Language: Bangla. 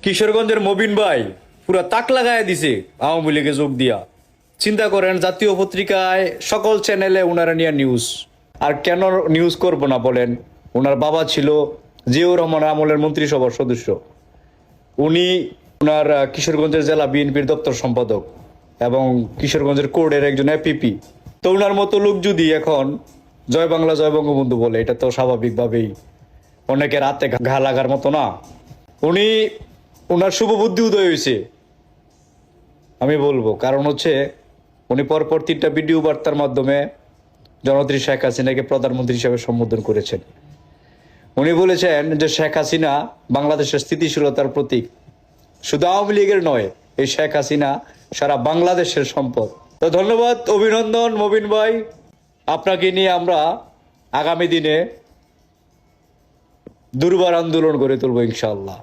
কিশোরগঞ্জের মবিন ভাই পুরা তাক লাগায় দিছে আওয়ামী লীগে যোগ দিয়া। চিন্তা করেন, জাতীয় পত্রিকায় সকল চ্যানেলে ওনারা নিয়ে নিউজ। আর কেন নিউজ করব না বলেন? ওনার বাবা ছিল জিয়াউর রহমান আমলের মন্ত্রিসভার সদস্য। উনি ওনার কিশোরগঞ্জের জেলা বিএনপির দপ্তর সম্পাদক এবং কিশোরগঞ্জের কোর্টের একজন এপিপি। তো ওনার মতো লোক যদি এখন জয় বাংলা জয় বঙ্গবন্ধু বলে, এটা তো স্বাভাবিকভাবেই অনেকের হাতে ঘা লাগার মতো না। উনি ওনার শুভ বুদ্ধি উদয় হয়েছে আমি বলবো, কারণ হচ্ছে উনি পরপর 3টা ভিডিও বার্তার মাধ্যমে জননেত্রী শেখ হাসিনাকে প্রধানমন্ত্রী হিসেবে সম্বোধন করেছেন। উনি বলেছেন যে শেখ হাসিনা বাংলাদেশের স্থিতিশীলতার প্রতীক, শুধু আওয়ামী লীগের নয়, এই শেখ হাসিনা সারা বাংলাদেশের সম্পদ। তো ধন্যবাদ, অভিনন্দন মবিন ভাই, আপনাকে নিয়ে আমরা আগামী দিনে দুর্বার আন্দোলন গড়ে তুলবো ইনশাআল্লাহ।